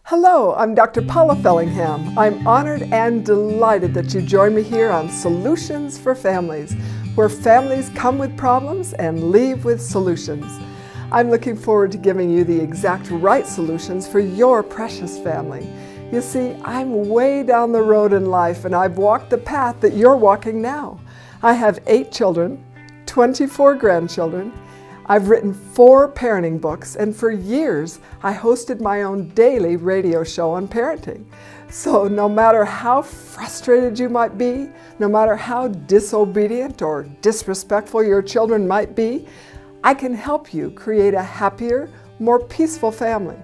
Hello, I'm Dr. Paula Fellingham. I'm honored and delighted that you joined me here on Solutions for Families, where families come with problems and leave with solutions. I'm looking forward to giving you the exact right solutions for your precious family. You see, I'm way down the road in life and I've walked the path that you're walking now. I have 8 children, 24 grandchildren. I've written 4 parenting books, and for years I hosted my own daily radio show on parenting. So no matter how frustrated you might be, no matter how disobedient or disrespectful your children might be, I can help you create a happier, more peaceful family.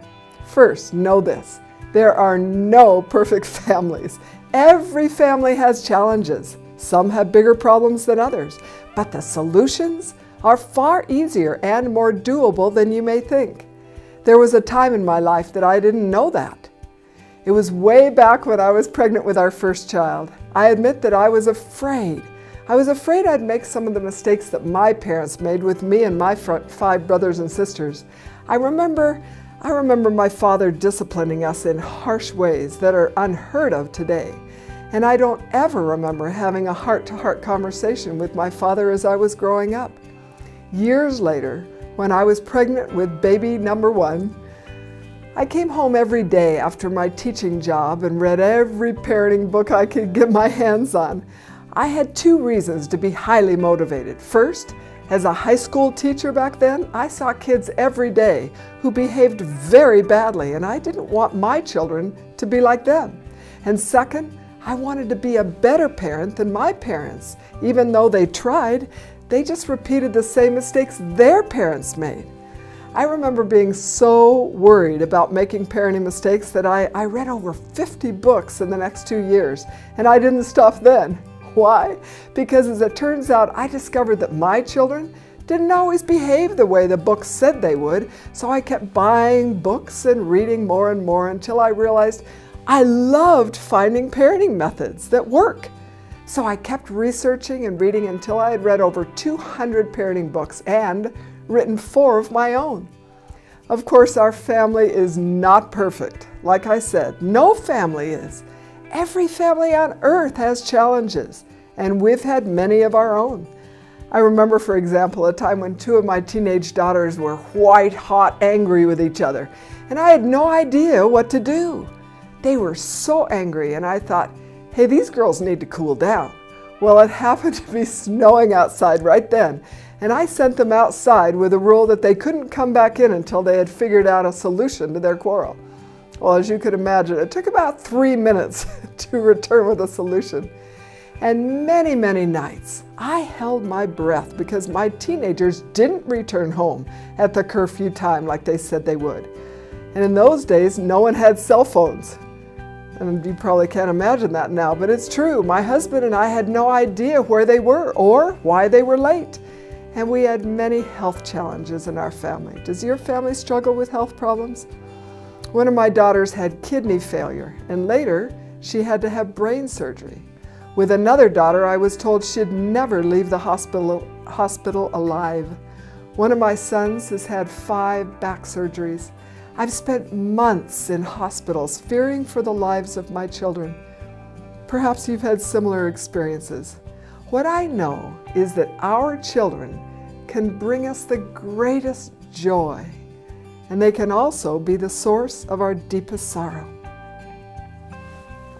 First, know this: there are no perfect families. Every family has challenges. Some have bigger problems than others, but the solutions are far easier and more doable than you may think. There was a time in my life that I didn't know that. It was way back when I was pregnant with our first child. I admit that I was afraid. I was afraid I'd make some of the mistakes that my parents made with me and my 5 brothers and sisters. I remember my father disciplining us in harsh ways that are unheard of today. And I don't ever remember having a heart-to-heart conversation with my father as I was growing up. Years later, when I was pregnant with baby number 1, I came home every day after my teaching job and read every parenting book I could get my hands on. I had 2 reasons to be highly motivated. First, as a high school teacher back then, I saw kids every day who behaved very badly, and I didn't want my children to be like them. And second, I wanted to be a better parent than my parents. Even though they tried, they just repeated the same mistakes their parents made. I remember being so worried about making parenting mistakes that I read over 50 books in the next 2 years, and I didn't stop then. Why? Because as it turns out, I discovered that my children didn't always behave the way the books said they would, so I kept buying books and reading more and more until I realized I loved finding parenting methods that work. So I kept researching and reading until I had read over 200 parenting books and written 4 of my own. Of course, our family is not perfect. Like I said, no family is. Every family on earth has challenges, and we've had many of our own. I remember, for example, a time when 2 of my teenage daughters were white-hot angry with each other, and I had no idea what to do. They were so angry, and I thought, hey, these girls need to cool down. Well, it happened to be snowing outside right then, and I sent them outside with a rule that they couldn't come back in until they had figured out a solution to their quarrel. Well, as you could imagine, it took about 3 minutes to return with a solution. And many, many nights, I held my breath because my teenagers didn't return home at the curfew time like they said they would. And in those days, no one had cell phones. And you probably can't imagine that now, but it's true. My husband and I had no idea where they were or why they were late. And we had many health challenges in our family. Does your family struggle with health problems? One of my daughters had kidney failure, and later she had to have brain surgery. With another daughter, I was told she'd never leave the hospital alive. One of my sons has had 5 back surgeries. I've spent months in hospitals fearing for the lives of my children. Perhaps you've had similar experiences. What I know is that our children can bring us the greatest joy, and they can also be the source of our deepest sorrow.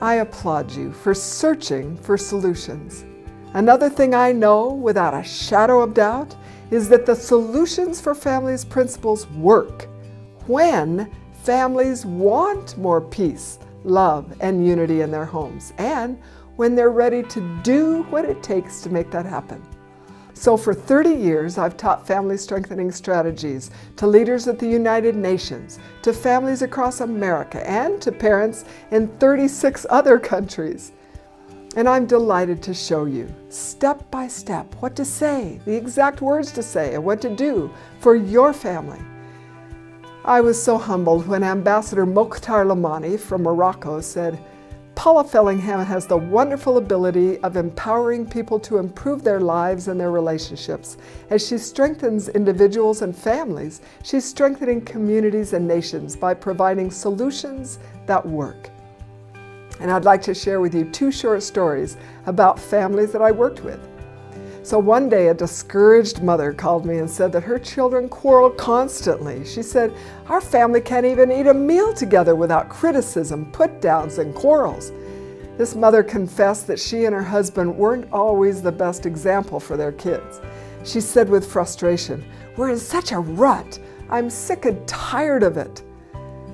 I applaud you for searching for solutions. Another thing I know without a shadow of doubt is that the Solutions for Families principles work when families want more peace, love, and unity in their homes, and when they're ready to do what it takes to make that happen. So for 30 years, I've taught family strengthening strategies to leaders at the United Nations, to families across America, and to parents in 36 other countries. And I'm delighted to show you, step by step, what to say, the exact words to say, and what to do for your family. I was so humbled when Ambassador Mokhtar Lamani from Morocco said, Paula Fellingham has the wonderful ability of empowering people to improve their lives and their relationships. As she strengthens individuals and families, she's strengthening communities and nations by providing solutions that work. And I'd like to share with you 2 short stories about families that I worked with. So one day a discouraged mother called me and said that her children quarrel constantly. She said, "Our family can't even eat a meal together without criticism, put-downs, and quarrels." This mother confessed that she and her husband weren't always the best example for their kids. She said with frustration, "We're in such a rut. I'm sick and tired of it."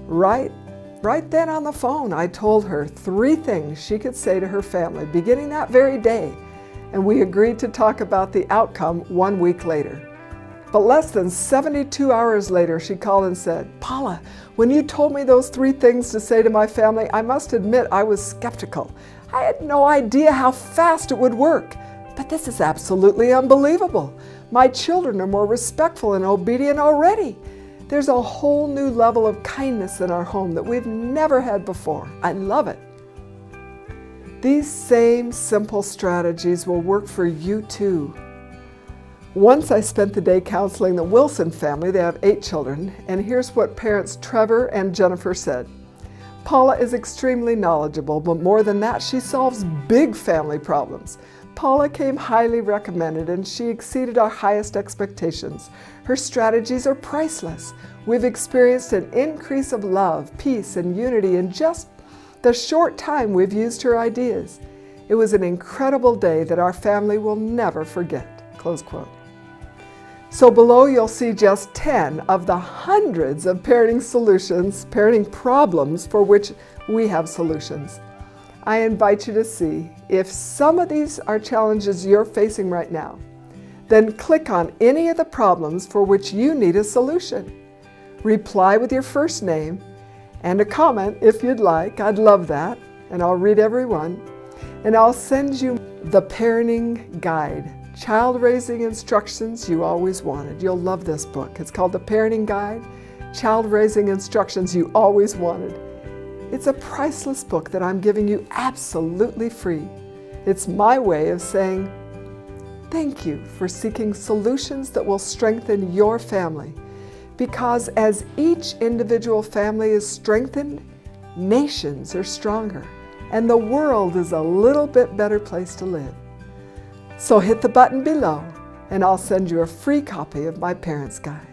Right then on the phone, I told her 3 things she could say to her family beginning that very day. And we agreed to talk about the outcome 1 week later. But less than 72 hours later, she called and said, "Paula, when you told me those 3 things to say to my family, I must admit I was skeptical. I had no idea how fast it would work. But this is absolutely unbelievable. My children are more respectful and obedient already. There's a whole new level of kindness in our home that we've never had before. I love it." These same simple strategies will work for you too. Once I spent the day counseling the Wilson family. They have 8 children, and here's what parents Trevor and Jennifer said. "Paula is extremely knowledgeable, but more than that, she solves big family problems. Paula came highly recommended, and she exceeded our highest expectations. Her strategies are priceless. We've experienced an increase of love, peace, and unity in just the short time we've used her ideas. It was an incredible day that our family will never forget." Close quote. So below you'll see just 10 of the hundreds of parenting solutions, parenting problems for which we have solutions. I invite you to see if some of these are challenges you're facing right now. Then click on any of the problems for which you need a solution. Reply with your first name and a comment if you'd like. I'd love that, and I'll read every one. And I'll send you the Parenting Guide, Child Raising Instructions You Always Wanted. You'll love this book. It's called The Parenting Guide, Child Raising Instructions You Always Wanted. It's a priceless book that I'm giving you absolutely free. It's my way of saying thank you for seeking solutions that will strengthen your family. Because as each individual family is strengthened, nations are stronger, and the world is a little bit better place to live. So hit the button below, and I'll send you a free copy of my Parents Guide.